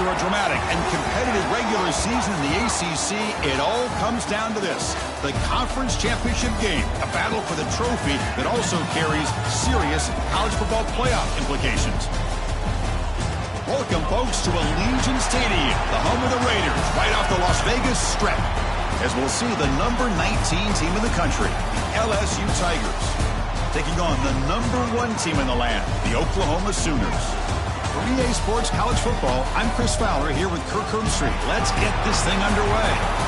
After a dramatic and competitive regular season in the ACC, it all comes down to this: the conference championship game, a battle for the trophy that also carries serious college football playoff implications. Welcome, folks, to Allegiant Stadium, the home of the Raiders, right off the Las Vegas Strip, as we'll see the number 19 team in the country, the LSU Tigers, taking on the number 1 team in the land, the Oklahoma Sooners. For EA Sports College Football, I'm Chris Fowler here with Kirk Herbstreit. Let's get this thing underway.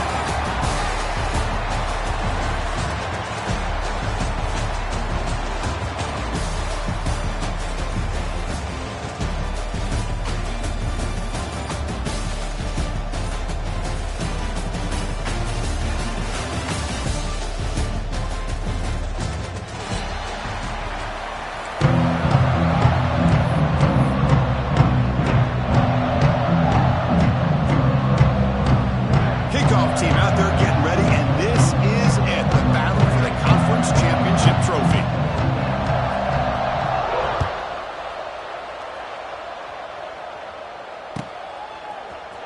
Team out there getting ready, and this is it, the battle for the conference championship trophy.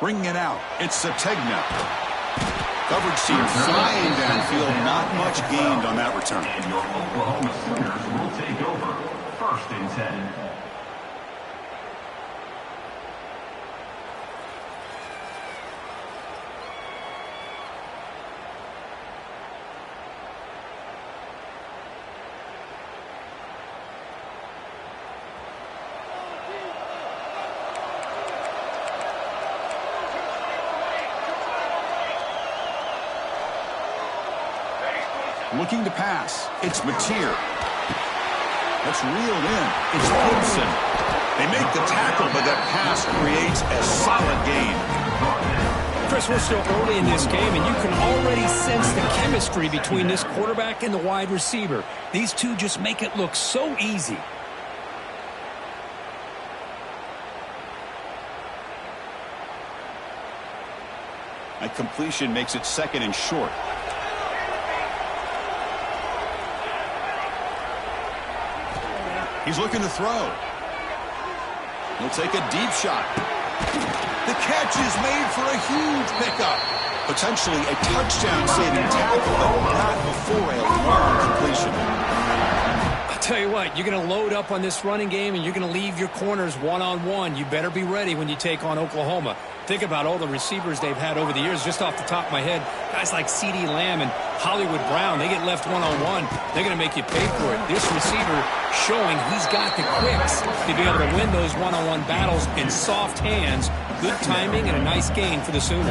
Bringing it out, it's Sategna. Coverage team flying downfield, not much gained on that return. And your Oklahoma Sooners will take over 1st and 10. Looking to pass. It's Mateer. That's reeled in. It's Gibson. They make the tackle, but that pass creates a solid gain. Chris, we're still early in this game, and you can already sense the chemistry between this quarterback and the wide receiver. These two just make it look so easy. A completion makes it 2nd and short. He's looking to throw. He'll take a deep shot. The catch is made for a huge pickup. Potentially a touchdown-saving tackle, but not before a long completion. I'll tell you what, you're going to load up on this running game, and you're going to leave your corners one-on-one. You better be ready when you take on Oklahoma. Think about all the receivers they've had over the years. Just off the top of my head, guys like CeeDee Lamb and Hollywood Brown, they get left one-on-one. They're going to make you pay for it. This receiver showing he's got the quicks to be able to win those one-on-one battles in soft hands. Good timing and a nice gain for the Sooners.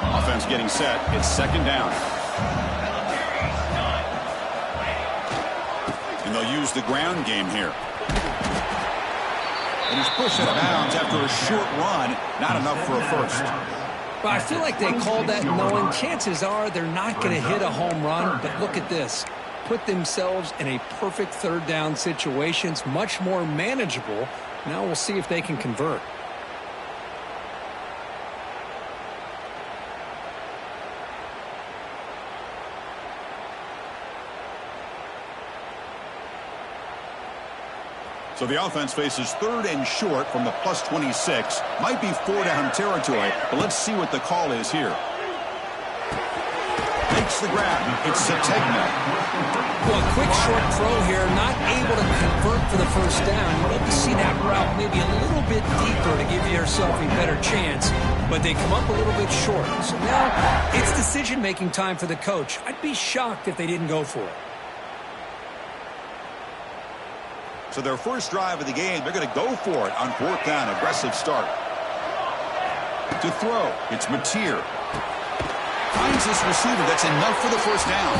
Offense getting set. It's 2nd down. And they'll use the ground game here. And he's pushed out of bounds after a short run. Not enough for a first. Well, I feel like they called that knowing chances are they're not going to hit a home run. But look at this. Put themselves in a perfect 3rd down situation. It's much more manageable. Now we'll see if they can convert. So the offense faces 3rd and short from the plus 26. Might be 4-down territory, but let's see what the call is here. Makes the grab. It's Sategna. Well, a quick short throw here, not able to convert for the 1st down. You need to see that route maybe a little bit deeper to give yourself a better chance, but they come up a little bit short. So now it's decision-making time for the coach. I'd be shocked if they didn't go for it. So their first drive of the game, they're going to go for it on 4th down. Aggressive start. To throw, it's Mateer. Finds this receiver. That's enough for the 1st down.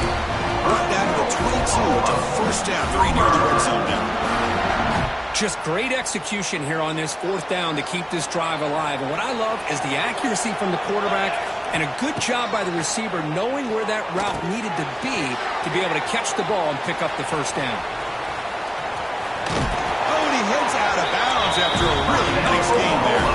Brought down to the 22. It's a 1st down. Very near the red zone now. Just great execution here on this 4th down to keep this drive alive. And what I love is the accuracy from the quarterback and a good job by the receiver knowing where that route needed to be able to catch the ball and pick up the 1st down. Heads out of bounds after a really nice game there.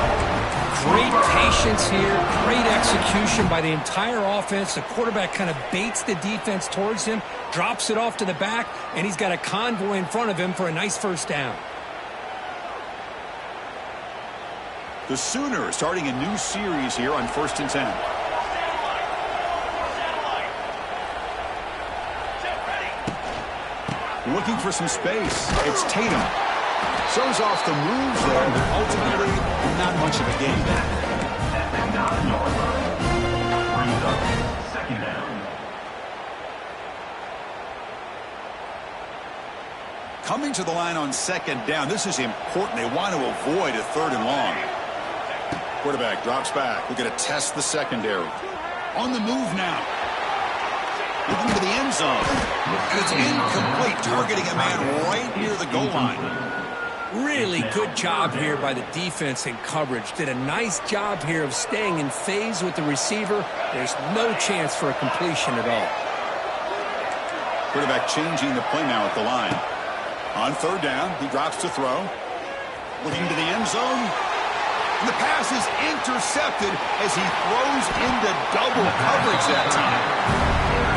Great patience here, great execution by the entire offense. The quarterback kind of baits the defense towards him, drops it off to the back, and he's got a convoy in front of him for a nice 1st down. The Sooners starting a new series here on 1st and 10. Looking for some space. It's Tatum. Shows off the moves there, but ultimately not much of a game. Second down. Coming to the line on 2nd down. This is important. They want to avoid a 3rd and long. Quarterback drops back. We're going to test the secondary. On the move now. Looking to the end zone. And it's incomplete, targeting a man right near the goal line. Really good job here by the defense in coverage. Did a nice job here of staying in phase with the receiver. There's no chance for a completion at all. Quarterback changing the play now at the line. On 3rd down, he drops to throw. Looking to the end zone. And the pass is intercepted as he throws into double coverage that time.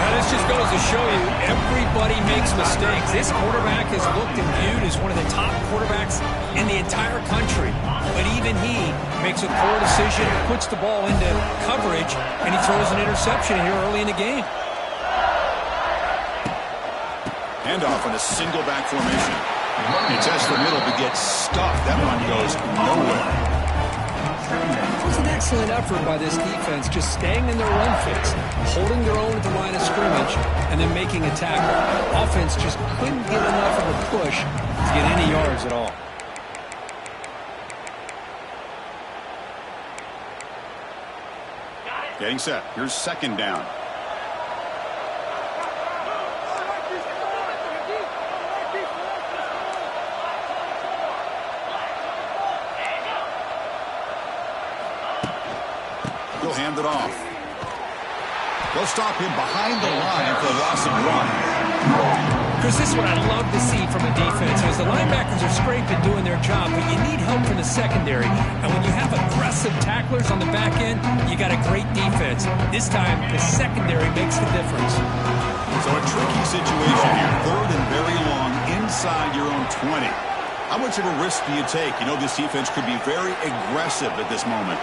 Now, this just goes to show you everybody makes mistakes. This quarterback is looked and viewed as one of the top quarterbacks in the entire country. But even he makes a poor decision, puts the ball into coverage, and he throws an interception here early in the game. Handoff in a single back formation. He tests the middle but gets stuffed. That one goes nowhere. It was an excellent effort by this defense, just staying in their run fix, holding their own at the line of scrimmage, and then making a tackle. Offense just couldn't get enough of a push to get any yards at all. Getting set. Here's 2nd down. He'll hand it off. They'll stop him behind the line for a loss of 1. Chris, this is what I love to see from a defense. As the linebackers are scraping, doing their job, but you need help from the secondary. And when you have aggressive tacklers on the back end, you got a great defense. This time, the secondary makes the difference. So a tricky situation here. 3rd and very long inside your own 20. How much of a risk do you take? You know this defense could be very aggressive at this moment.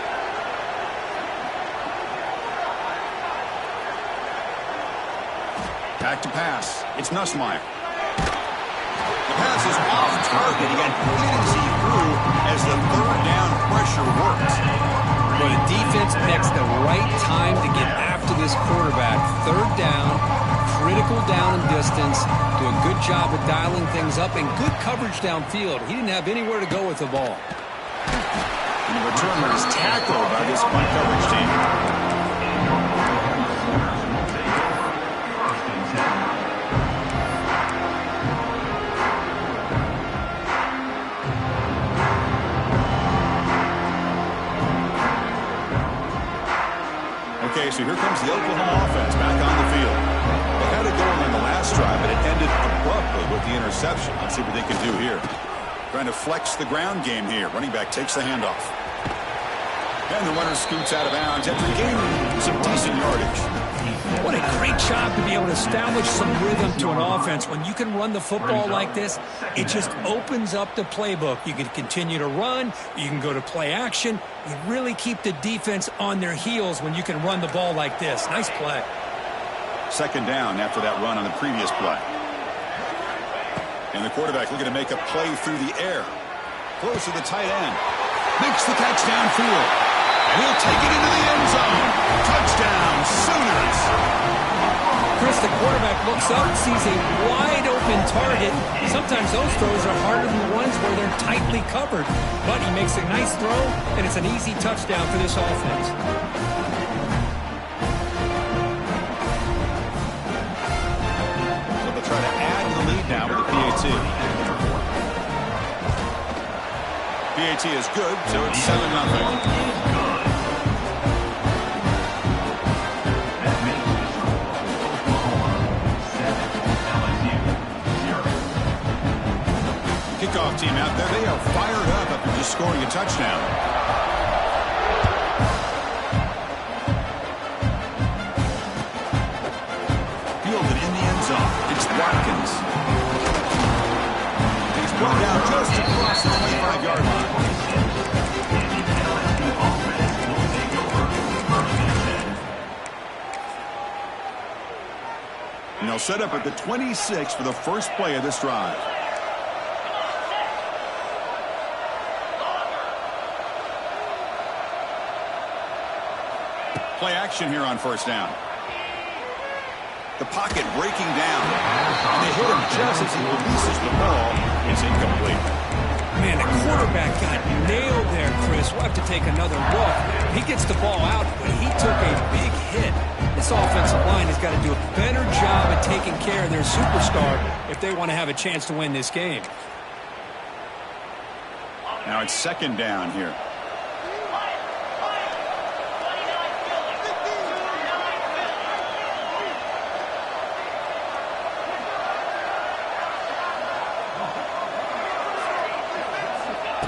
Back to pass. It's Nussmeier. The pass is off target. He got completed see through as the 3rd down pressure works. Well, the defense picks the right time to get after this quarterback. 3rd down, critical down and distance. Do a good job of dialing things up and good coverage downfield. He didn't have anywhere to go with the ball. And the returner is tackled by this punt coverage team. Okay, so here comes the Oklahoma offense back on the field. They had it going on the last drive, but it ended abruptly with the interception. Let's see what they can do here. Trying to flex the ground game here. Running back takes the handoff. And the runner scoots out of bounds after gaining some decent yardage. What a great job to be able to establish some rhythm to an offense. When you can run the football like this, it just opens up the playbook. You can continue to run. You can go to play action. You really keep the defense on their heels when you can run the ball like this. Nice play. 2nd down after that run on the previous play. And the quarterback looking to make a play through the air. Close to the tight end. Makes the catch downfield. And he'll take it into the end zone. Touchdown, Sooners. Chris, the quarterback looks up, sees a wide-open target. Sometimes those throws are harder than the ones where they're tightly covered. But he makes a nice throw, and it's an easy touchdown for this offense. So they'll try to add to the lead now with the PAT. PAT is good, so it's 7-0. Kickoff team out there. They are fired up after just scoring a touchdown. Fielded in the end zone. It's Watkins. He's brought down just across the 25-yard line. They'll set up at the 26 for the first play of this drive. Play action here on first down. The pocket breaking down. And they hit him just as he releases the ball. It's incomplete. Man, the quarterback got nailed there, Chris. We'll have to take another look. He gets the ball out, but he took a big hit. This offensive line has got to do a better job at taking care of their superstar if they want to have a chance to win this game. Now it's second down here.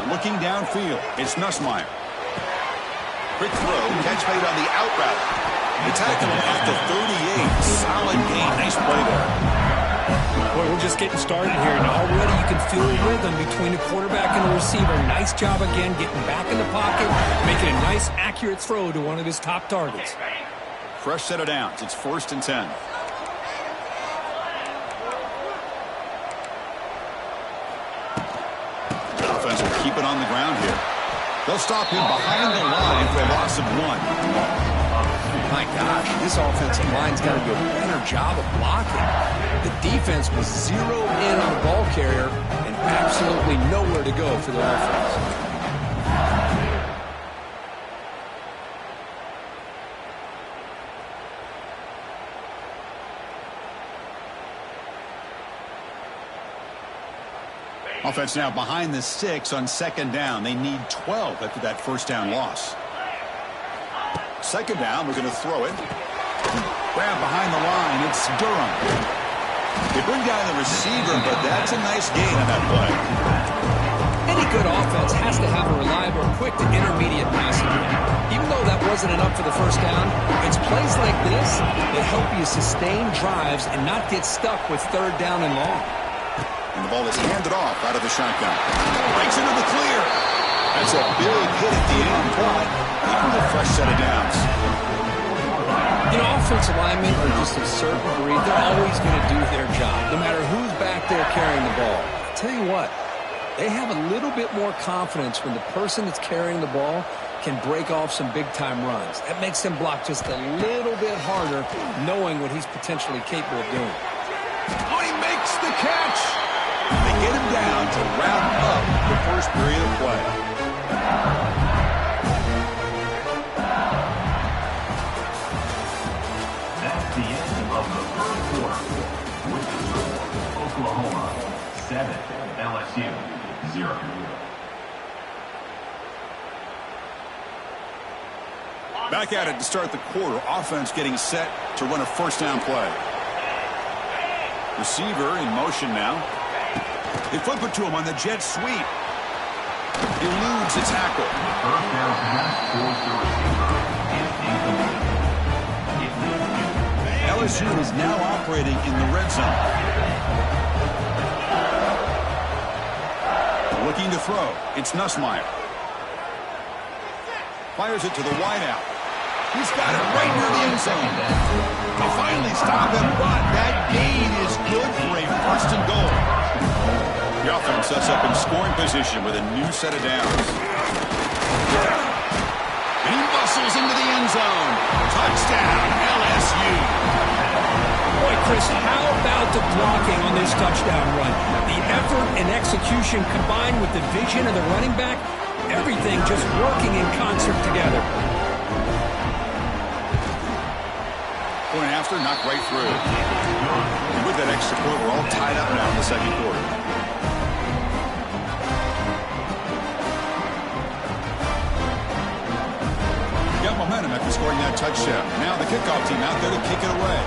Looking downfield, it's Nussmeier. Quick throw, catch made on the out route. The tackle at the 38. Solid gain. Nice play there. Boy, we're just getting started here, and already you can feel a rhythm between the quarterback and the receiver. Nice job again getting back in the pocket, making a nice, accurate throw to one of his top targets. Fresh set of downs. It's 1st and 10. Offense will keep it on the ground here. They'll stop him behind the line for a loss of 1. My gosh, this offensive line's got to do a better job of blocking. The defense was zeroed in on the ball carrier and absolutely nowhere to go for the offense. Offense now behind the 6 on second down. They need 12 after that first down loss. Second down, we're going to throw it. Grab behind the line. It's Durham. They bring down the receiver, but that's a nice gain on that play. Any good offense has to have a reliable, quick to intermediate passing game. Even though that wasn't enough for the first down, it's plays like this that help you sustain drives and not get stuck with third down and long. And the ball is handed off out of the shotgun. Breaks into the clear. That's a big hit at the end, but even a fresh set of downs. You know, offensive linemen are just a certain breed. They're always going to do their job, no matter who's back there carrying the ball. I'll tell you what, they have a little bit more confidence when the person that's carrying the ball can break off some big-time runs. That makes them block just a little bit harder, knowing what he's potentially capable of doing. Oh, he makes the catch. They get him down to wrap up the first period of play. That's the end of the first quarter. With the score, Oklahoma 7, LSU 0. Back at it to start the quarter. Offense getting set to run a first down play. Receiver in motion now. They flip it to him on the jet sweep. Eludes a tackle. The first down pass towards the receiver is incomplete. LSU is now operating in the red zone. Looking to throw. It's Nussmeier. Fires it to the wideout. He's got it right near the end zone. They finally stop him, but that gain is good for a first and goal. The offense sets up in scoring position with a new set of downs. And he bustles into the end zone. Touchdown, LSU. Boy, Chris, how about the blocking on this touchdown run? The effort and execution combined with the vision of the running back, everything just working in concert together. Point after, knocked right through. And with that extra point, we're all tied up now in the second quarter. Got momentum after scoring that touchdown. Now the kickoff team out there to kick it away.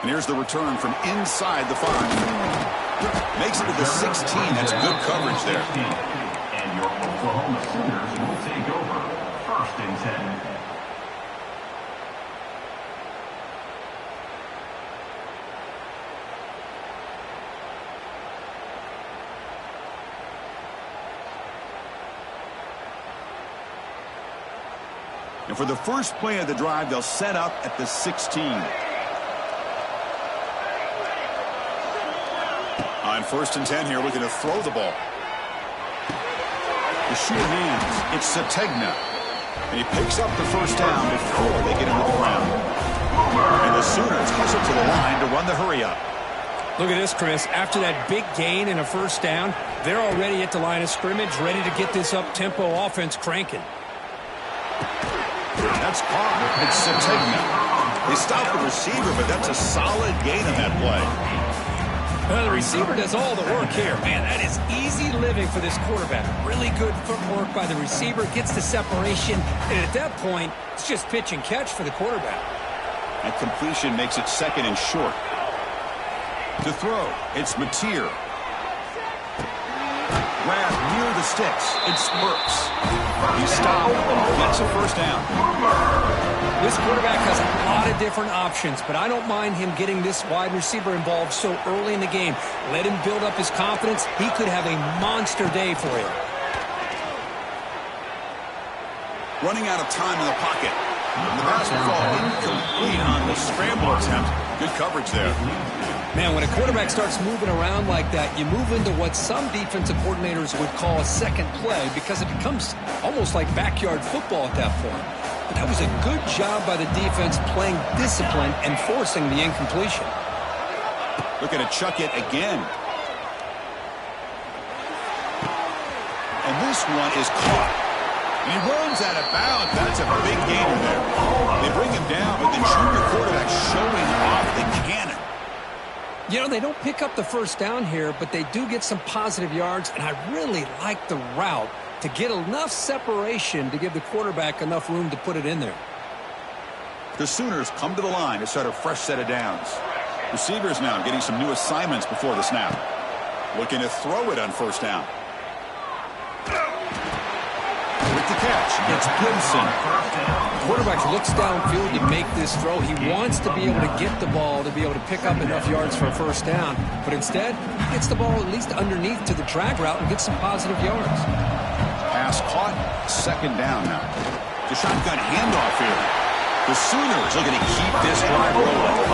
And here's the return from inside the 5. Makes it to the 16. That's good coverage there. And your Oklahoma Sooners will take over 1st and 10. And for the first play of the drive, they'll set up at the 16. On 1st and 10 here, looking to throw the ball. The sure hands. It's Sategna. And he picks up the first down before they get into the ground. And the Sooners hustle to the line to run the hurry up. Look at this, Chris. After that big gain and a first down, they're already at the line of scrimmage, ready to get this up-tempo offense cranking. That's caught. It's Sategna. They stop the receiver, but that's a solid gain on that play. Well, the receiver does all the work here. Man, that is easy living for this quarterback. Really good footwork by the receiver, gets the separation, and at that point, it's just pitch and catch for the quarterback. That completion makes it 2nd and short. To throw, it's Mateer. Grab near the sticks. It's Burks. He stopped and gets a first down. This quarterback has a lot of different options, but I don't mind him getting this wide receiver involved so early in the game. Let him build up his confidence. He could have a monster day for him. Running out of time in the pocket. The pass will fall incomplete on the scramble attempt. Good coverage there. Man, when a quarterback starts moving around like that, you move into what some defensive coordinators would call a second play because it becomes almost like backyard football at that point. But that was a good job by the defense playing discipline and forcing the incompletion. Looking to chuck it again. And this one is caught. And he runs out of bounds. That's a big gainer there. They bring him down, but the junior quarterback showing off the cannon. You know, they don't pick up the first down here, but they do get some positive yards, and I really like the route to get enough separation to give the quarterback enough room to put it in there. The Sooners come to the line to start a fresh set of downs. Receivers now getting some new assignments before the snap. Looking to throw it on first down. With the catch, it's Gibson. Quarterback looks downfield to make this throw. He wants to be able to get the ball to be able to pick up enough yards for a first down. But instead, he gets the ball at least underneath to the drag route and gets some positive yards. Pass caught, 2nd down now. The shotgun handoff here. The Sooners looking to keep this drive rolling.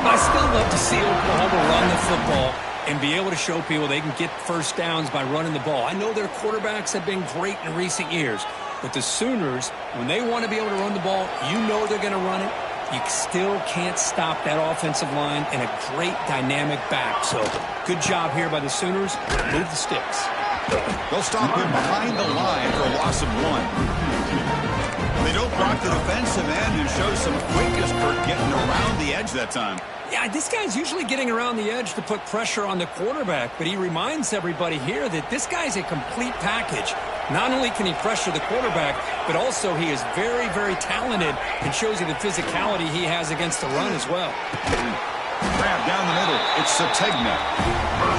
I still love to see Oklahoma run the football and be able to show people they can get first downs by running the ball. I know their quarterbacks have been great in recent years, but the Sooners, when they want to be able to run the ball, you know they're going to run it. You still can't stop that offensive line and a great dynamic back. So good job here by the Sooners. Move the sticks. They'll stop him behind the line for a loss of 1. They don't block the defensive end and show some quickness for getting around the edge that time. Yeah, this guy's usually getting around the edge to put pressure on the quarterback, but he reminds everybody here that this guy's a complete package. Not only can he pressure the quarterback, but also he is very, very talented and shows you the physicality he has against the run as well. Grab down the middle. It's Sategna.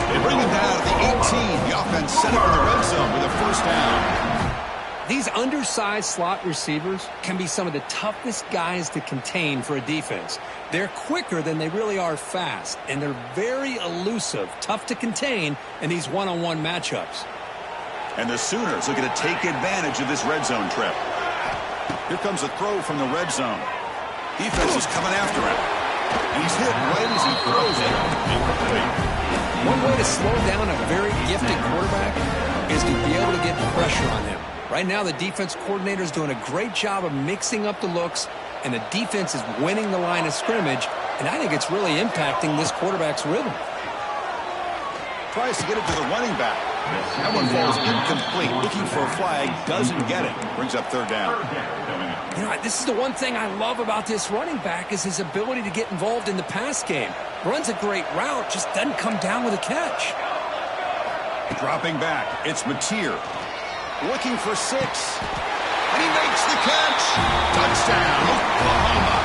They bring him down at the 18. The offense set up in the red zone with a first down. These undersized slot receivers can be some of the toughest guys to contain for a defense. They're quicker than they really are fast, and they're very elusive, tough to contain in these one-on-one matchups. And the Sooners looking to take advantage of this red zone trip. Here comes a throw from the red zone. Defense is coming after him. And he's hit right as he throws it. One way to slow down a very gifted quarterback is to be able to get pressure on him. Right now, the defense coordinator is doing a great job of mixing up the looks, and the defense is winning the line of scrimmage, and I think it's really impacting this quarterback's rhythm. Tries to get it to the running back. That one falls incomplete. Looking for a flag, doesn't get it. Brings up 3rd down. You know, this is the one thing I love about this running back is his ability to get involved in the pass game. Runs a great route, just doesn't come down with a catch. Dropping back, it's Mateer. Looking for 6. And he makes the catch. Touchdown, Oklahoma.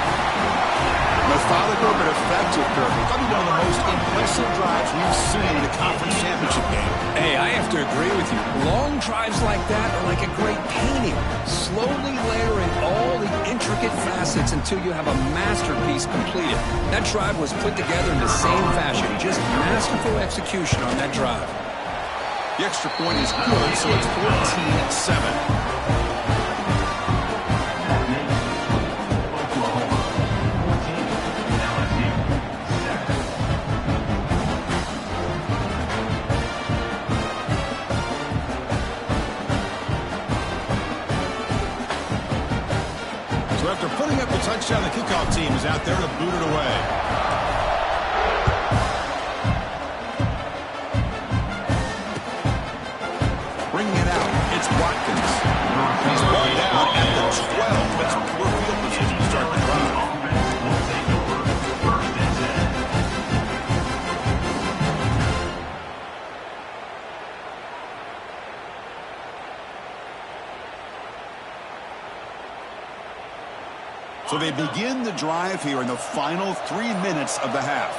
Methodical but effective, Kirk. Probably one of the most impressive drives we've seen in a conference championship game. Hey, I have to agree with you. Long drives like that are like a great painting. Slowly layering all the intricate facets until you have a masterpiece completed. That drive was put together in the same fashion. Just masterful execution on that drive. The extra point is good, so it's 14-7. Putting up the touchdown, the kickoff team is out there to boot it away. Bringing it out, it's Watkins. He's brought down at the 12. It's poor field position to start the drive. Will take over. First and 10. So they begin the drive here in the final 3 minutes of the half.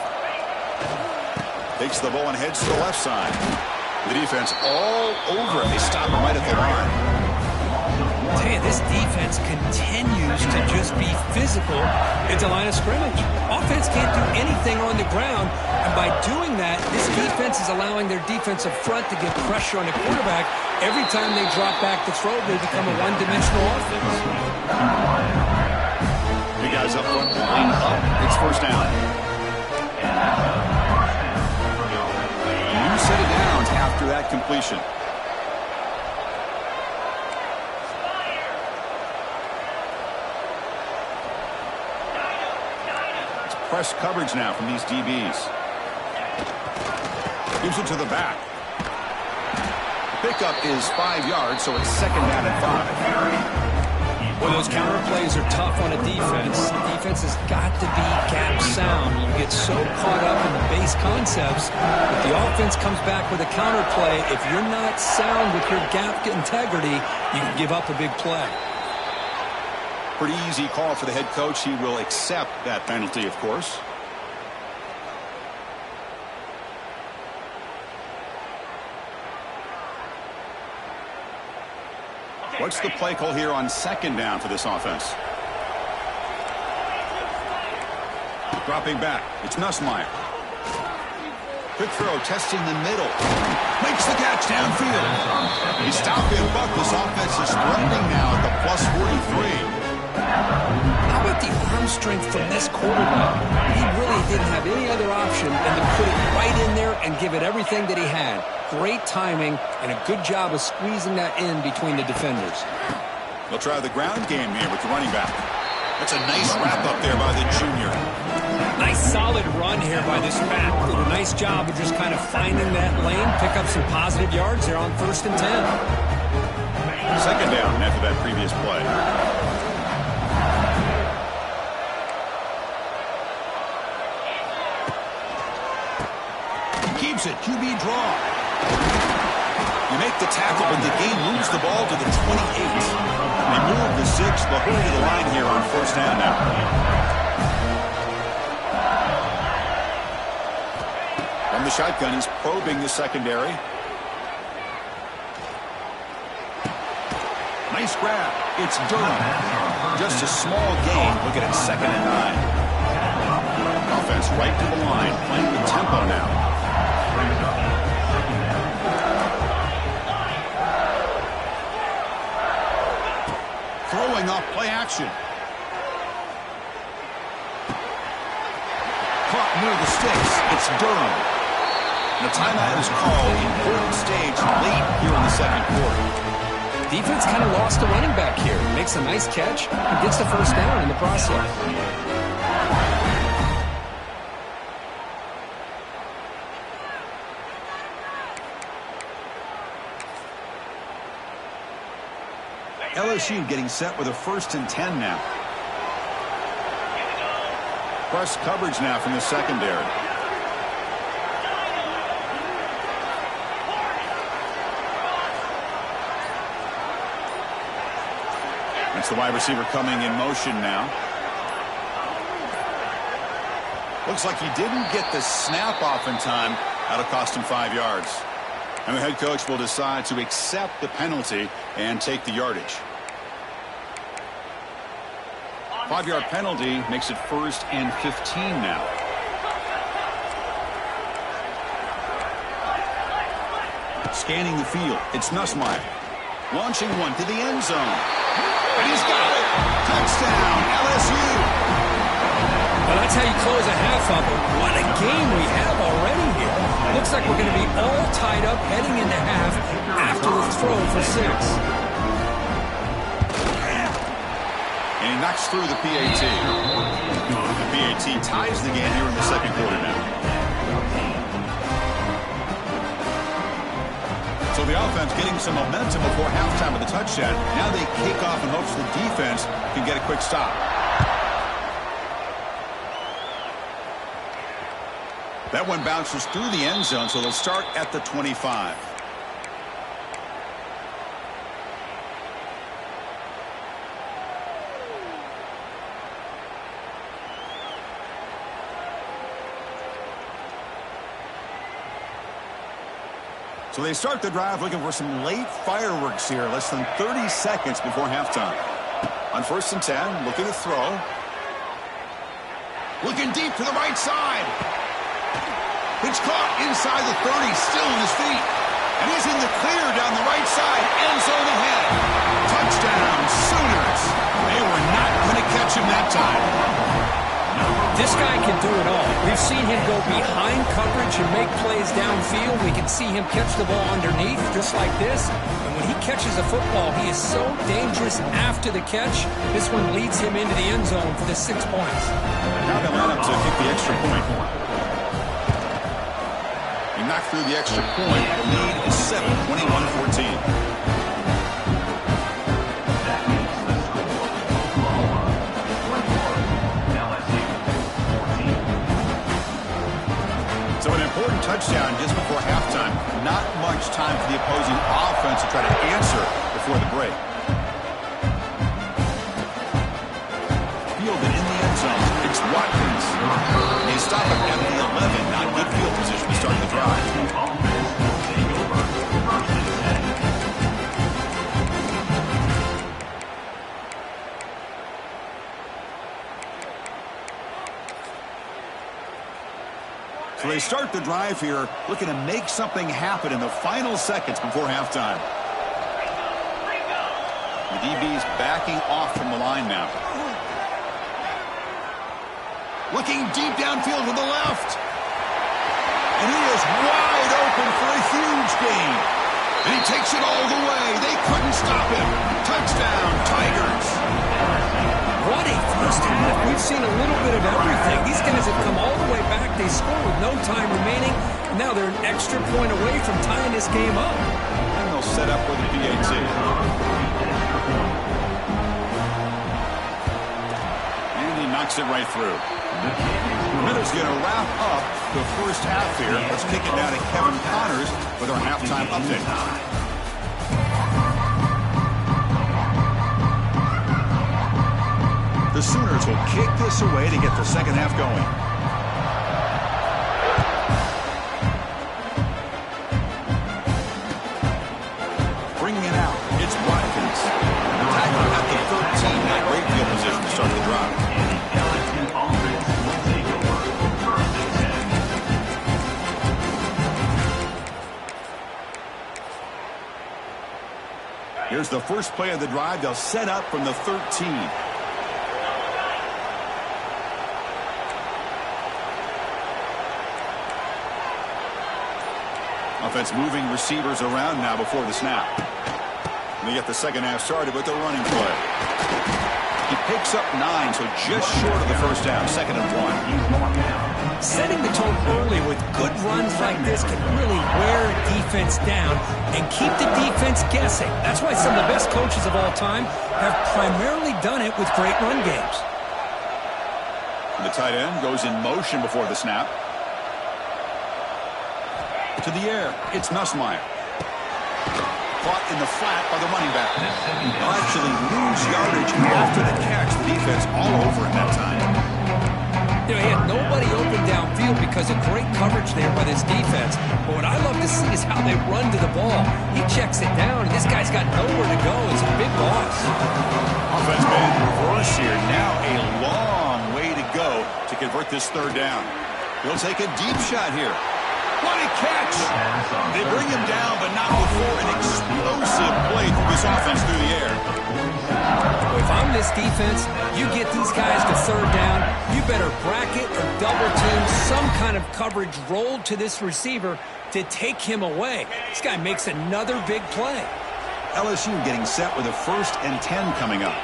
Takes the ball and heads to the left side. The defense all over it. They stop him right at the line. I'll tell you, this defense continues to just be physical at the line of scrimmage. Offense can't do anything on the ground, and by doing that, this defense is allowing their defensive front to get pressure on the quarterback. Every time they drop back to throw, they become a one-dimensional offense. The guys up front line up. It's first down. New set of downs after that completion. It's press coverage now from these DBs. Gives it to the back. Pickup is 5 yards, so it's second down and 5. Well, those counter plays are tough on a defense. The defense has got to be gap sound. You get so caught up in the base concepts. If the offense comes back with a counter play, if you're not sound with your gap integrity, you can give up a big play. Pretty easy call for the head coach. He will accept that penalty, of course. What's the play call here on second down for this offense? Dropping back. It's Nussmeier. Quick throw, testing the middle. Makes the catch downfield. He stopped it, but this offense is threatening now at the plus 43. How about the arm strength from this quarterback? He really didn't have any other option than to put it right in there and give it everything that he had. Great timing and a good job of squeezing that in between the defenders. They'll try the ground game here with the running back. That's a nice wrap up there by the junior. Nice solid run here by this back. Did a nice job of just kind of finding that lane, pick up some positive yards there on 1st and 10. Second down after that previous play. Keeps it, QB draw. You make the tackle, but the game moves the ball to the 28. They move the 6. They'll hurry to the line here on first down now. From the shotgun, he's probing the secondary. Nice grab. It's Durham. Just a small gain. Looking at 2nd and 9. Offense right to the line, playing with tempo now. Throwing off play action. Caught near the sticks. It's Durham. And the timeout is called. Important stage late here in the second quarter. Defense kind of lost a running back here. Makes a nice catch and gets the first down in the process. LSU getting set with a 1st and 10 now. Press coverage now from the secondary. That's the wide receiver coming in motion now. Looks like he didn't get the snap off in time. That'll cost him 5 yards. And the head coach will decide to accept the penalty and take the yardage. 5-yard penalty makes it 1st and 15 now. Scanning the field. It's Nussmeier. Launching one to the end zone. And he's got it. Touchdown, LSU. Well, that's how you close a half up. What a game we have already here. Looks like we're going to be all tied up heading into half after the throw for 6. And he knocks through the PAT. The PAT ties the game here in the second quarter now. So the offense getting some momentum before halftime with the touchdown. Now they kick off in hopes the defense can get a quick stop. That one bounces through the end zone, so they'll start at the 25. So they start the drive looking for some late fireworks here. Less than 30 seconds before halftime. On 1st and 10, looking to throw. Looking deep to the right side. Pitch caught inside the 30, still on his feet. And he's in the clear down the right side. End zone ahead. Touchdown, Sooners. They were not going to catch him that time. This guy can do it all. We've seen him go behind coverage and make plays downfield. We can see him catch the ball underneath, just like this. And when he catches the football, he is so dangerous after the catch. This one leads him into the end zone for the 6 points. Now they line up to kick the extra point. He knocked through the extra point. The lead is 7, 21-14. So an important touchdown just before halftime. Not much time for the opposing offense to try to answer before the break. Fielded in the end zone. It's Watkins. They stop him at the 11. Not good field position to start the drive. So they start the drive here, looking to make something happen in the final seconds before halftime. The DB's backing off from the line now. Looking deep downfield to the left. And he is wide open for a huge gain. And he takes it all the way. They couldn't stop him. Touchdown, Tigers. What a first half. We've seen a little bit of everything. These guys have come all the way back. They score with no time remaining. And now they're an extra point away from tying this game up. And they'll set up with the PAT. And he knocks it right through. Miller's going to wrap up the first half here. Let's kick it down to Kevin Connors with our halftime update. The Sooners will kick this away to get the second half going. Bringing it out, it's Watkins. Tackle at the 13. That great field position to start the drive. Here's the first play of the drive. They'll set up from the 13. Offense moving receivers around now before the snap. And they get the second half started with the running play. He picks up 9, so just short of the first down, 2nd and 1. Setting the tone early with good runs like this can really wear a defense down and keep the defense guessing. That's why some of the best coaches of all time have primarily done it with great run games. And the tight end goes in motion before the snap. To the air, it's Nussmeier. Caught in the flat by the running back. They'll actually lose yardage after the catch. The defense all over him that time. You know, he had nobody open downfield because of great coverage there by this defense. But what I love to see is how they run to the ball. He checks it down, and this guy's got nowhere to go. It's a big loss. Offense made in reverse here. Now a long way to go to convert this third down. He'll take a deep shot here. What a catch! They bring him down, but not before an explosive play through this offense through the air. If I'm this defense, you get these guys to third down, you better bracket or double team some kind of coverage rolled to this receiver to take him away. This guy makes another big play. LSU getting set with a 1st and 10 coming up.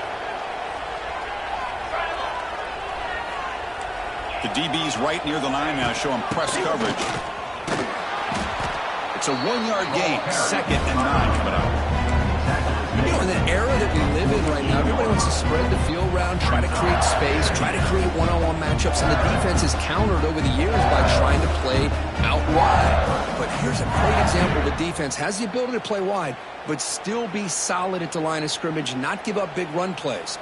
The DB's right near the line now, showing press coverage. It's a 1-yard gain, 2nd and 9 coming up. You know, in the era that we live in right now, everybody wants to spread the field around, try to create space, try to create one-on-one matchups, and the defense is countered over the years by trying to play out wide. But here's a great example. The defense has the ability to play wide, but still be solid at the line of scrimmage, not give up big run plays.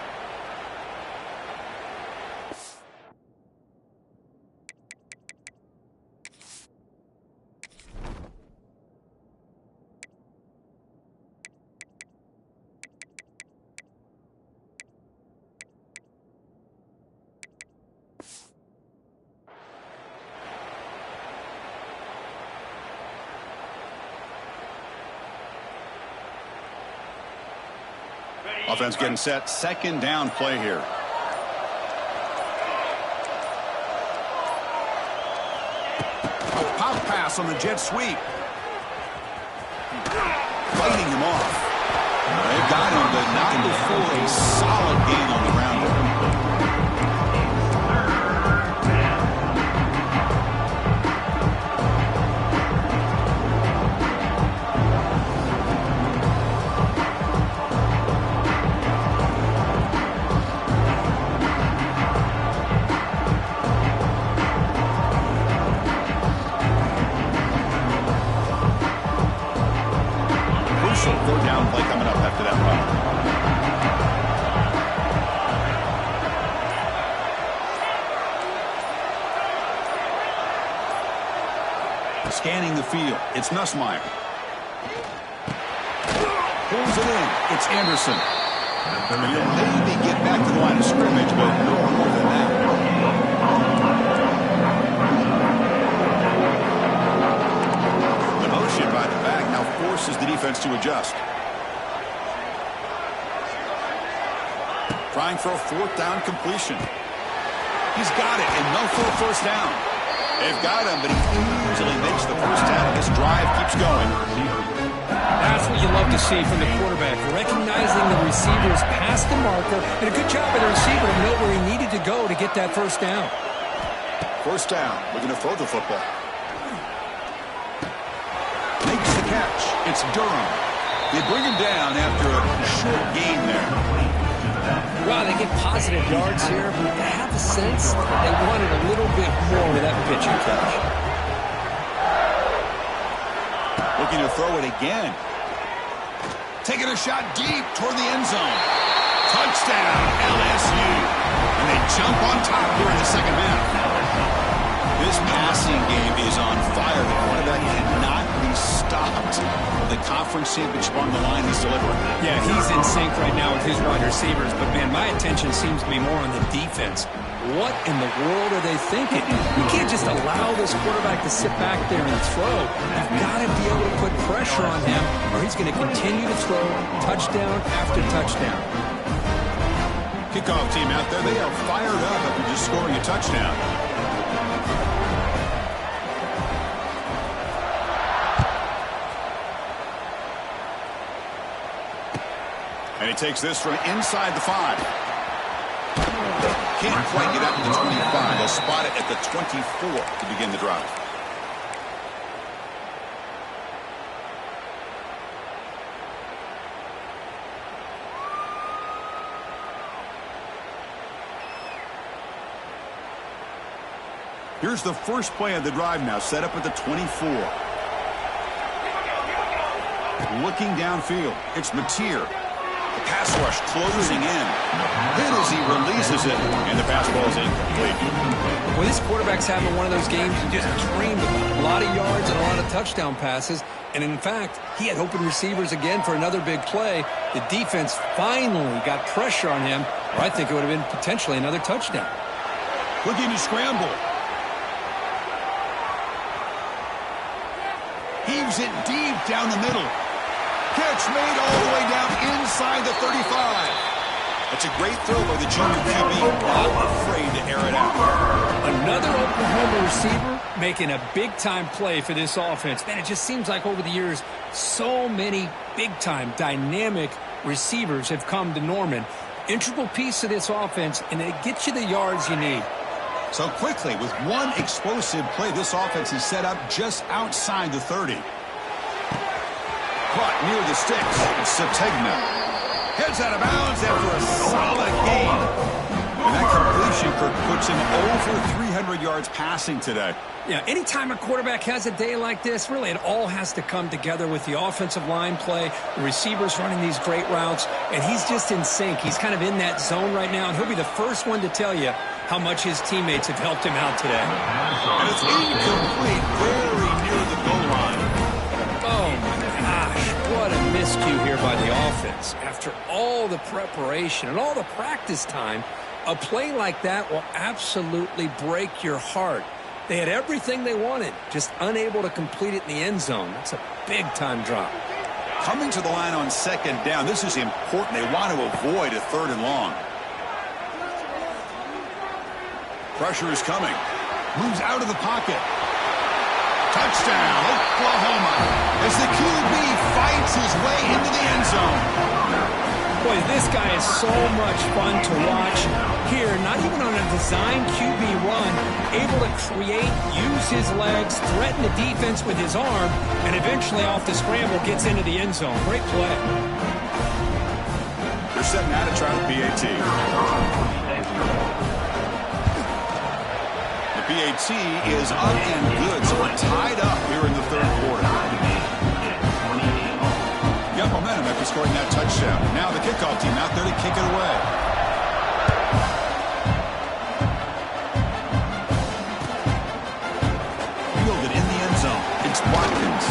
Offense getting set. 2nd down play here. A pop pass on the jet sweep. Fighting him off. They've got him, but not before a solid gain on the ground. Third down play coming up after that run. Scanning the field. It's Nussmeier. Pulls it in. It's Anderson. And he'll maybe get back to the line of scrimmage, but no more than that. By the back now forces the defense to adjust. Trying for a 4th down completion. He's got it, and no full 1st down. They've got him, but he easily makes the 1st down. This drive keeps going. That's what you love to see from the quarterback, recognizing the receiver's past the marker, and a good job by the receiver to know where he needed to go to get that 1st down. 1st down, looking to throw the football. Makes the catch. It's Durham. They bring him down after a short gain there. Well, they get positive yards here, but I have a sense that they wanted a little bit more with that pitching catch. Looking to throw it again. Taking a shot deep toward the end zone. Touchdown, LSU. And they jump on top here in the 2nd half. This passing game is on fire. The quarterback cannot be stopped. The conference championship on the line is delivering. Yeah, he's in sync right now with his wide receivers, but man, my attention seems to be more on the defense. What in the world are they thinking? You can't just allow this quarterback to sit back there and throw. You've got to be able to put pressure on him, or he's going to continue to throw touchdown after touchdown. Kickoff team out there, they are fired up after just scoring a touchdown. And he takes this from inside the 5. Can't quite get out to the 25. They'll spot it at the 24 to begin the drive. Here's the first play of the drive now, set up at the 24. Looking downfield, it's Mateer. The pass rush closing in. Then as he releases it, and the pass ball is incomplete. Well, this quarterback's having one of those games you just dreamed about. A lot of yards and a lot of touchdown passes. And in fact, he had open receivers again for another big play. The defense finally got pressure on him, or I think it would have been potentially another touchdown. Looking to scramble. Heaves it deep down the middle. Catch made all the way down inside the 35. That's a great throw by the junior QB. Not afraid to air it out. Another Oklahoma receiver making a big-time play for this offense. Man, it just seems like over the years, so many big-time, dynamic receivers have come to Norman. Integral piece of this offense, and it gets you the yards you need. So quickly, with one explosive play, this offense is set up just outside the 30. Caught near the sticks. It's Sategna. Heads out of bounds after a solid gain. And that completion puts him over 300 yards passing today. Yeah, anytime a quarterback has a day like this, really it all has to come together with the offensive line play, the receivers running these great routes, and he's just in sync. He's kind of in that zone right now, and he'll be the first one to tell you how much his teammates have helped him out today. And it's incomplete, very near the goal line. Oh, my gosh, what a miscue here by the offense. After all the preparation and all the practice time, a play like that will absolutely break your heart. They had everything they wanted, just unable to complete it in the end zone. That's a big-time drop. Coming to the line on second down, this is important. They want to avoid a 3rd and long. Pressure is coming. Moves out of the pocket. Touchdown, Oklahoma, as the QB fights his way into the end zone. Boy, this guy is so much fun to watch. Here, not even on a designed QB run, able to create, use his legs, threaten the defense with his arm, and eventually off the scramble gets into the end zone. Great play. They're setting out to try the PAT. The PAT is up and good, so we're tied up here in the 3rd quarter. Got momentum after scoring that touchdown. Now the kickoff team out there to kick it away. Fielded in the end zone. It's Watkins.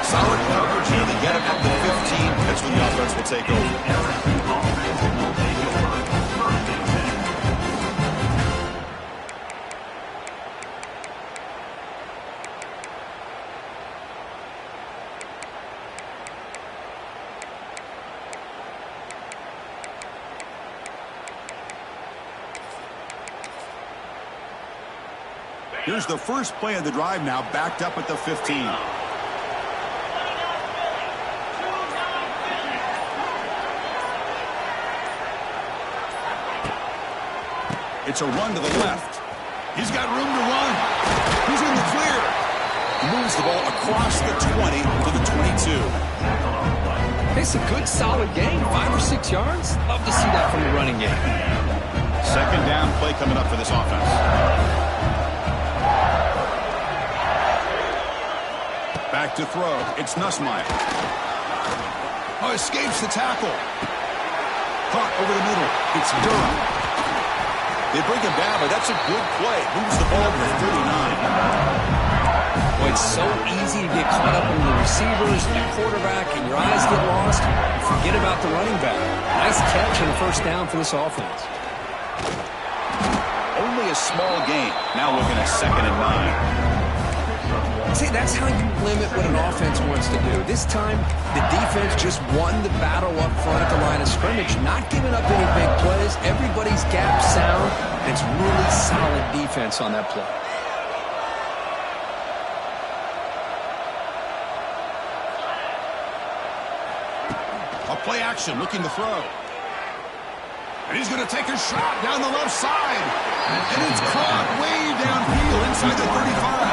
Solid coverage here. They get it up to 15. That's when the offense will take over. Here's the first play of the drive now, backed up at the 15. It's a run to the left. He's got room to run. He's in the clear. He moves the ball across the 20 to the 22. It's a good, solid gain, 5 or 6 yards. Love to see that from the running game. Second down play coming up for this offense. Back to throw. It's Nussmeier. Oh, escapes the tackle. Caught over the middle. It's Durham. They bring him down, but that's a good play. Moves the ball to the 39. Boy, it's so easy to get caught up in the receivers and the quarterback, and your eyes get lost. You forget about the running back. Nice catch and a first down for this offense. Only a small gain. Now looking at 2nd and 9. See, that's how you limit what an offense wants to do. This time, the defense just won the battle up front at the line of scrimmage, not giving up any big plays. Everybody's gap sound, and it's really solid defense on that play. A play action, looking to throw. And he's going to take a shot down the left side. And it's caught way downfield inside the 35.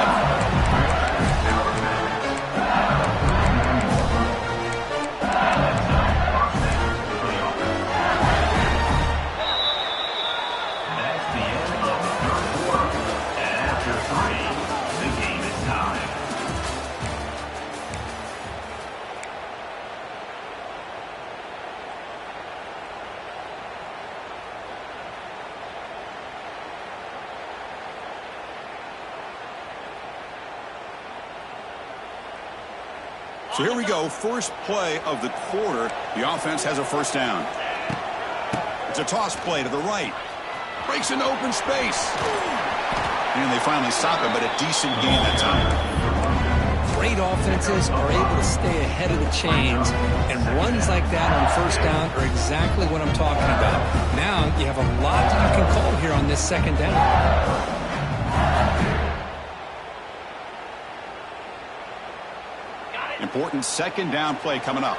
So here we go, first play of the quarter. The offense has a first down. It's a toss play to the right. Breaks into open space. And they finally stop him, but a decent gain that time. Great offenses are able to stay ahead of the chains, and runs like that on first down are exactly what I'm talking about. Now you have a lot that you can call here on this second down. Important second down play coming up.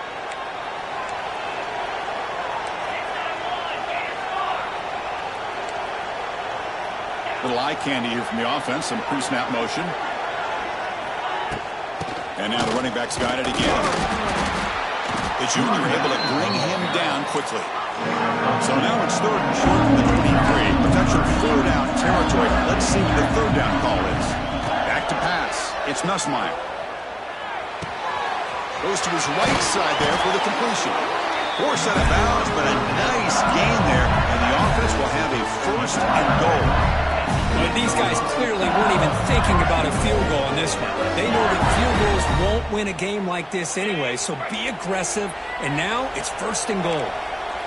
Little eye candy here from the offense. Some pre-snap motion. And now the running back's got it again. The junior able to bring him down quickly. So now it's 3rd and short from the 23. Potential 4-down territory. Let's see what the 3rd down call is. Back to pass. It's Nussmeier. Goes to his right side there for the completion. Forced out of bounds, but a nice gain there. And the offense will have a 1st and goal. But these guys clearly weren't even thinking about a field goal on this one. They know that field goals won't win a game like this anyway, so be aggressive. And now it's 1st and goal.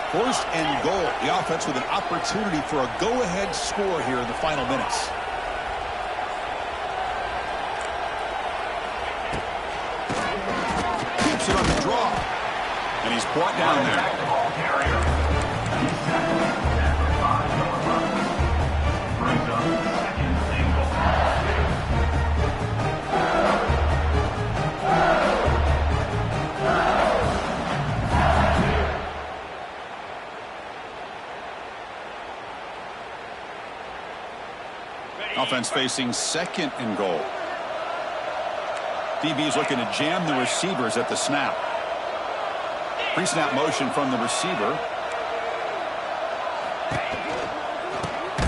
1st and goal. The offense with an opportunity for a go-ahead score here in the final minutes. Keeps it on the draw. And he's brought down there. Offense facing 2nd and goal. DB's looking to jam the receivers at the snap. Pre-snap motion from the receiver.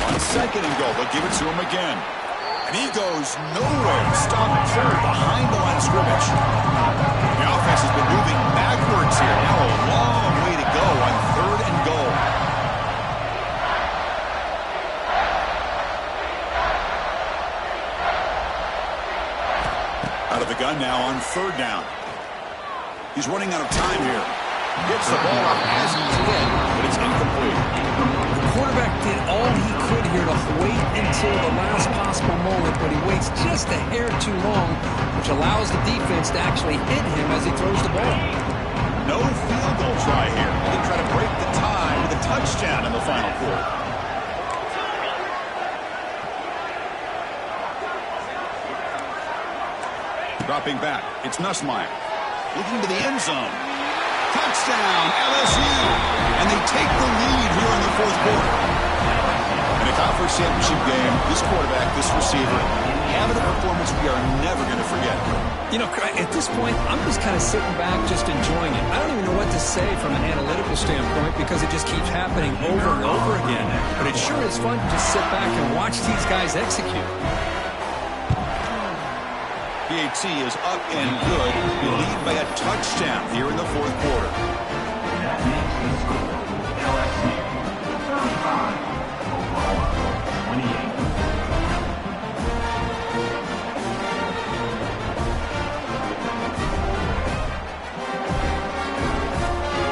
On 2nd and goal, they'll give it to him again. And he goes nowhere. Stopped short behind the line of scrimmage. The offense has been moving backwards here. Now a long way to go on 3rd and goal. Out of the gun now on 3rd down. He's running out of time here. Gets the ball up as he did, but it's incomplete. The quarterback did all he could here to wait until the last possible moment, but he waits just a hair too long, which allows the defense to actually hit him as he throws the ball. No field goal try here. They try to break the tie with a touchdown in the final quarter. Dropping back, it's Nussmeier. Looking to the end zone. Touchdown, LSU. And they take the lead here in the 4th quarter. In a conference championship game, this quarterback, this receiver, having a performance we are never going to forget. You know, at this point, I'm just kind of sitting back, just enjoying it. I don't even know what to say from an analytical standpoint because it just keeps happening over and over again. But it sure is fun to just sit back and watch these guys execute. PAT is up and good. We lead by a touchdown here in the 4th quarter. That makes the score LSU 35, Oklahoma 28.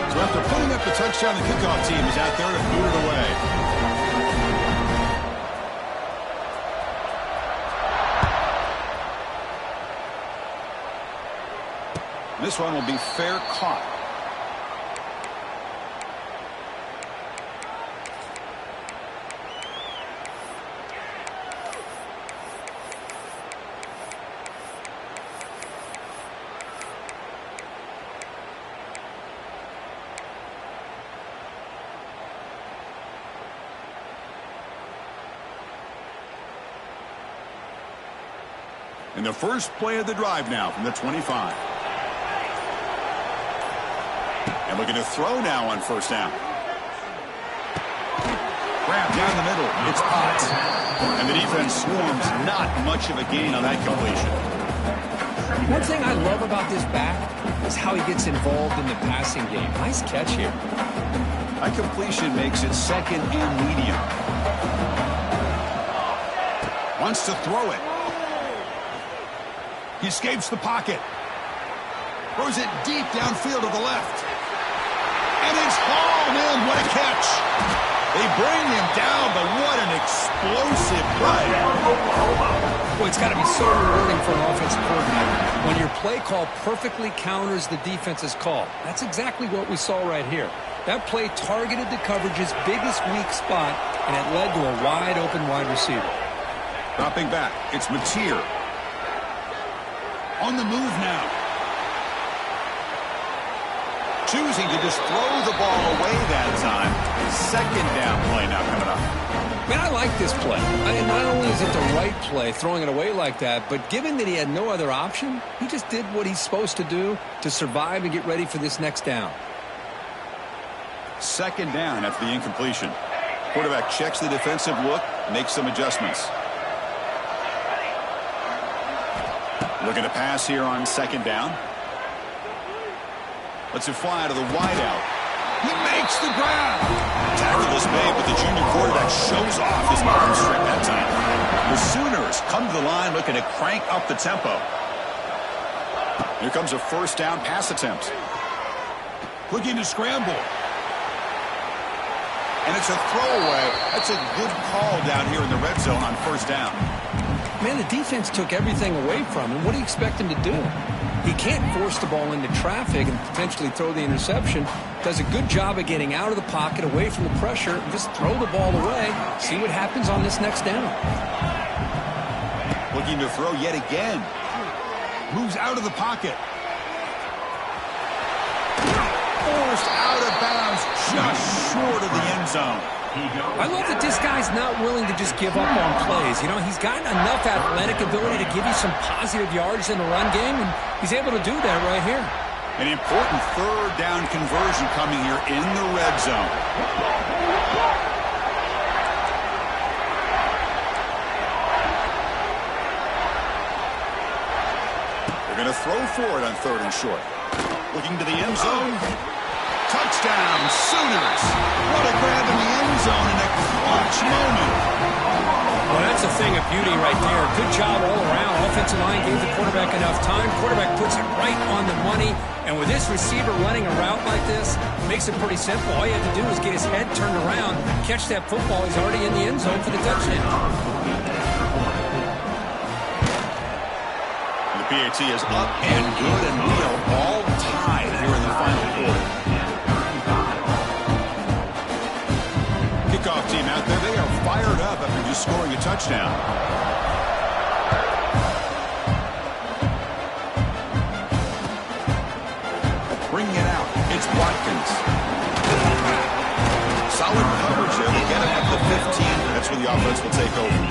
So after putting up the touchdown, the kickoff team is out there to boot it away. This one will be fair caught. In the first play of the drive now from the 25. And looking to throw now on 1st down. Wrapped down the middle. It's Potts. And the defense swarms. Not much of a gain on that completion. One thing I love about this back is how he gets involved in the passing game. Nice catch here. That completion makes it 2nd and medium. Wants to throw it. He escapes the pocket. Throws it deep downfield to the left. And it's hauled in. What a catch. They bring him down, but what an explosive play. Boy, it's got to be so rewarding for an offensive coordinator when your play call perfectly counters the defense's call. That's exactly what we saw right here. That play targeted the coverage's biggest weak spot, and it led to a wide-open wide receiver. Dropping back, it's Mateer. On the move now. Choosing to just throw the ball away that time. 2nd down play now coming up. Man, I like this play. Not only is it the right play, throwing it away like that, but given that he had no other option, he just did what he's supposed to do to survive and get ready for this next down. Second down after the incompletion. Quarterback checks the defensive look, makes some adjustments. Looking to pass here on second down. Lets it fly to the wideout. He makes the grab. Tackle was made, but the junior quarterback shows off his arm strength that time. The Sooners come to the line looking to crank up the tempo. Here comes a first down pass attempt. Looking to scramble. And it's a throwaway. That's a good call down here in the red zone on first down. Man, the defense took everything away from him. What do you expect him to do? He can't force the ball into traffic and potentially throw the interception. Does a good job of getting out of the pocket, away from the pressure, and just throw the ball away. See what happens on this next down. Looking to throw yet again. Moves out of the pocket. Forced out of bounds, just short of the end zone. I love that this guy's not willing to just give up on plays. You know, he's got enough athletic ability to give you some positive yards in the run game, and he's able to do that right here. An important third down conversion coming here in the red zone. They're going to throw for it on third and short. Looking to the end zone. Touchdown, Sooners. What a grab in the end zone in a clutch moment. Well, that's a thing of beauty right there. Good job all around. Offensive line gave the quarterback enough time. Quarterback puts it right on the money. And with this receiver running a route like this, it makes it pretty simple. All you have to do is get his head turned around, catch that football. He's already in the end zone for the touchdown. The PAT is up and good, and we are all tied here in the final quarter. Kickoff team out there, they are fired up after just scoring a touchdown. Bringing it out, it's Watkins. Solid coverage there. They get him at the 15. That's where the offense will take over.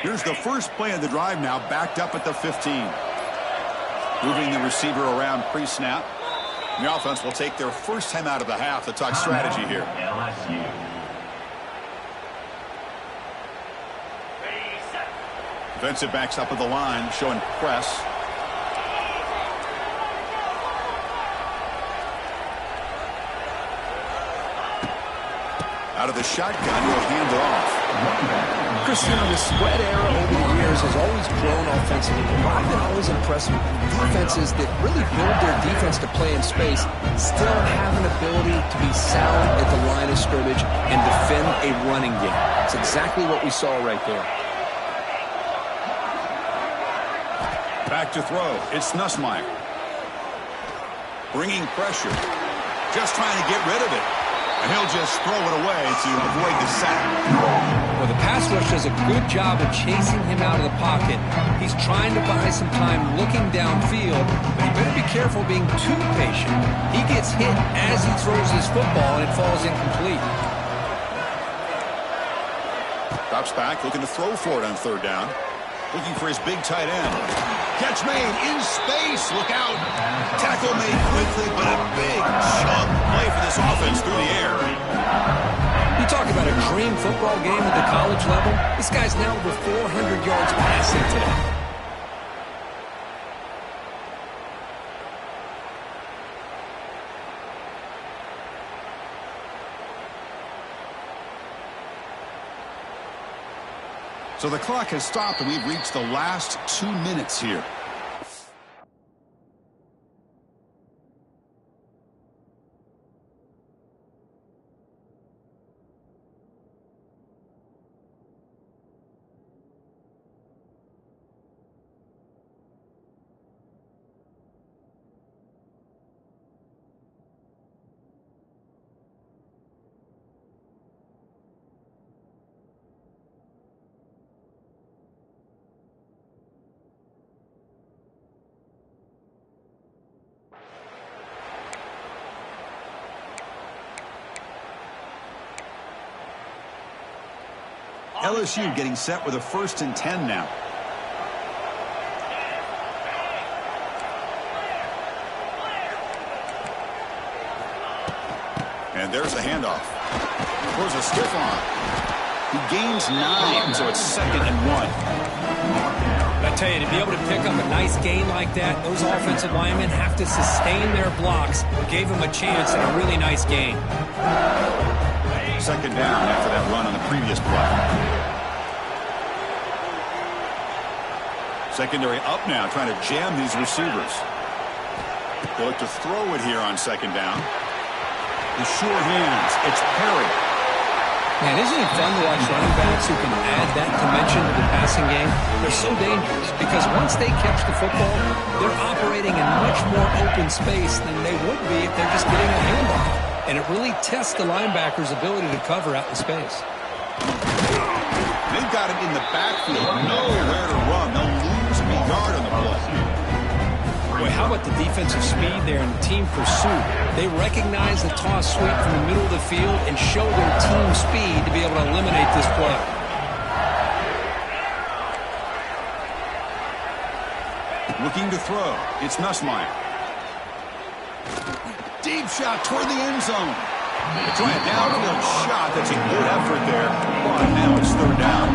Here's the first play of the drive now, backed up at the 15. Moving the receiver around pre-snap. The offense will take their first time out of the half to talk strategy here. LSU. Defensive backs up at the line, showing press. Out of the shotgun, he'll hand it off. Christian, the spread era over the years has always grown offensively. But I've been always impressed with defenses that really build their defense to play in space, still have an ability to be sound at the line of scrimmage and defend a running game. It's exactly what we saw right there. Back to throw. It's Nussmeier. Bringing pressure. Just trying to get rid of it. And he'll just throw it away to avoid the sack. Well, the pass rush does a good job of chasing him out of the pocket. He's trying to buy some time looking downfield, but he better be careful being too patient. He gets hit as he throws his football, and it falls incomplete. Drops back, looking to throw for it on third down. Looking for his big tight end. Catch made in space. Look out. Tackle made quickly, but a big chunk play for this offense through the air. You talk about a dream football game at the college level. This guy's now over 400 yards passing today. So the clock has stopped, and we've reached the last 2 minutes here. LSU getting set with a 1st and 10 now. And there's the handoff. Throws a stiff arm. He gains 9, so it's 2nd and 1. I tell you, to be able to pick up a nice gain like that, those offensive linemen have to sustain their blocks. Gave him a chance and a really nice gain. 2nd down after that run on the previous play. Secondary up now, trying to jam these receivers. They look to throw it here on 2nd down. The sure hands. It's Perry. Man, isn't it fun to watch running backs who can add that dimension to the passing game? They're so dangerous because once they catch the football, they're operating in much more open space than they would be if they're just getting a handoff. And it really tests the linebacker's ability to cover out in space. They've got him in the backfield. Nowhere to run. They'll lose a yard on the play. Boy, how about the defensive speed there and team pursuit? They recognize the toss sweep from the middle of the field and show their team speed to be able to eliminate this play. Looking to throw. It's Nussmeier. Deep shot toward the end zone. They try a downfield shot. That's a good effort there. But now it's 3rd down.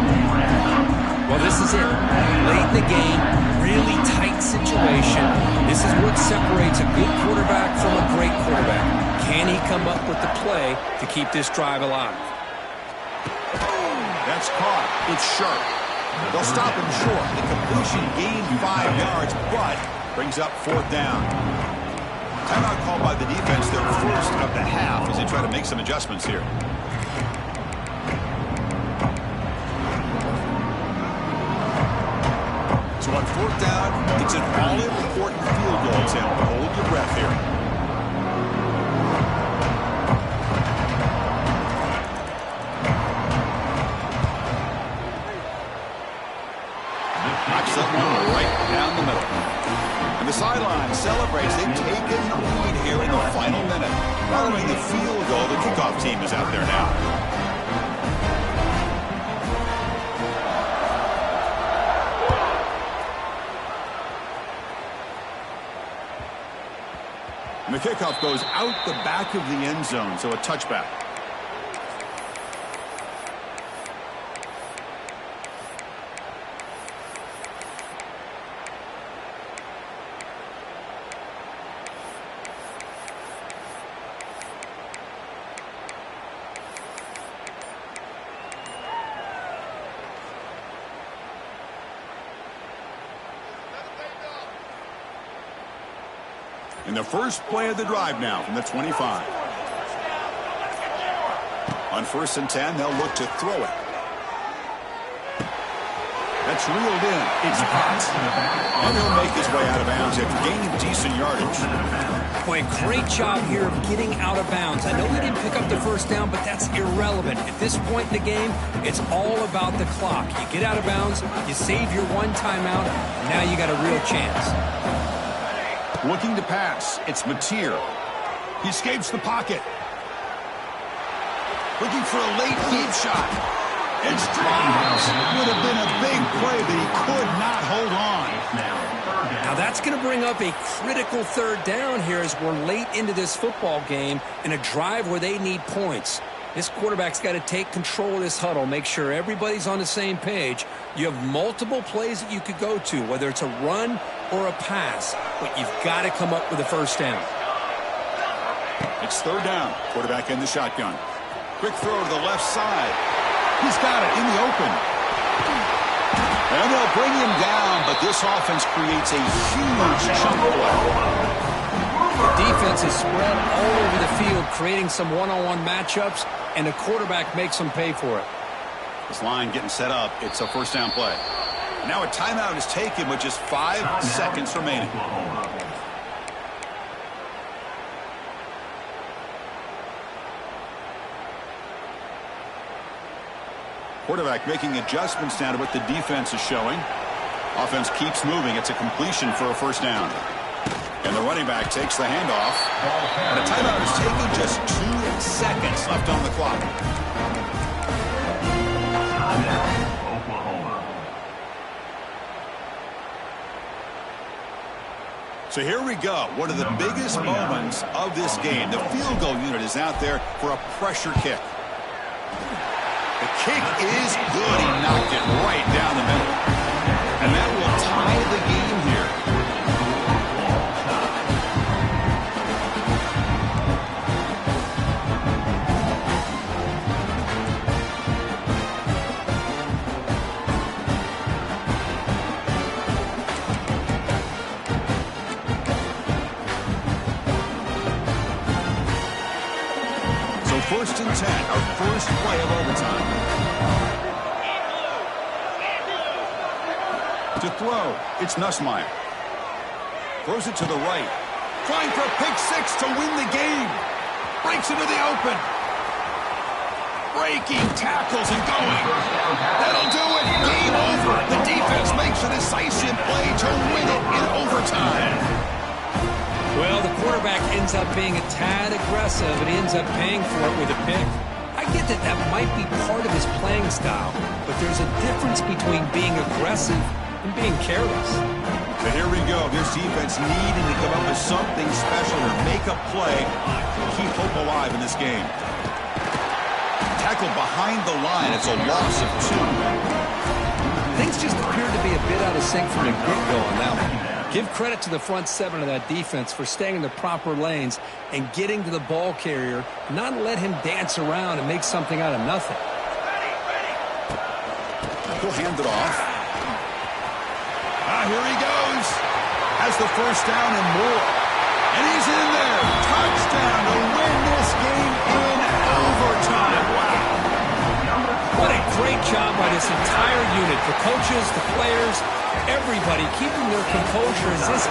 Well, this is it. Late in the game, really tight situation. This is what separates a good quarterback from a great quarterback. Can he come up with the play to keep this drive alive? That's caught. It's sharp. They'll stop him short. The completion gained 5 yards, but brings up 4th down. Timeout called by the defense, their first of the half, as they try to make some adjustments here. So on 4th down, it's an all-important field goal attempt. Hold your breath here. Knocks that one right down the middle. And the sideline celebrates. They've taken the lead here in the final minute. Following the field goal, the kickoff team is out there now. And the kickoff goes out the back of the end zone, so a touchback. In the first play of the drive now from the 25. On 1st and 10, they'll look to throw it. That's reeled in. It's hot. And he'll make his way out of bounds after gaining decent yardage. Boy, great job here of getting out of bounds. I know he didn't pick up the 1st down, but that's irrelevant. At this point in the game, it's all about the clock. You get out of bounds, you save your 1 timeout, and now you got a real chance. Looking to pass. It's Mateer. He escapes the pocket. Looking for a late deep shot. It's dropped. Would have been a big play, but he could not hold on. Now that's going to bring up a critical 3rd down here as we're late into this football game in a drive where they need points. This quarterback's got to take control of this huddle, make sure everybody's on the same page. You have multiple plays that you could go to, whether it's a run or a pass, but you've got to come up with a 1st down. It's 3rd down. Quarterback in the shotgun. Quick throw to the left side. He's got it in the open. And they'll bring him down, but this offense creates a huge chunk play. The defense is spread all over the field, creating some one-on-one matchups, and the quarterback makes them pay for it. This line getting set up. It's a 1st down play. Now a timeout is taken with just 5 seconds remaining. Quarterback making adjustments now to what the defense is showing. Offense keeps moving. It's a completion for a 1st down. And the running back takes the handoff. And a timeout is taken, just 2 seconds left on the clock. So here we go. One of the biggest moments of this game. The field goal unit is out there for a pressure kick. The kick is good. He knocked it right down the middle. And that will tie the game here. First and 10, our first play of overtime. To throw, it's Nussmeier. Throws it to the right. Trying for a pick six to win the game. Breaks into the open. Breaking tackles and going. That'll do it. Game over. The defense makes a decisive play to win it in overtime. Well, the quarterback ends up being a tad aggressive, and he ends up paying for it with a pick. I get that that might be part of his playing style, but there's a difference between being aggressive and being careless. So here we go. This defense needing to come up with something special to make a play to keep hope alive in this game. Tackle behind the line. It's a loss of 2. Things just appear to be a bit out of sync from the get-go on that one. Give credit to the front seven of that defense for staying in the proper lanes and getting to the ball carrier, not let him dance around and make something out of nothing. He'll hand it off. Here he goes. Has the first down and more. And he's in there. Touchdown to win this game in overtime. Wow. What a great job by this entire unit. The coaches, the players, everybody keeping their composure as this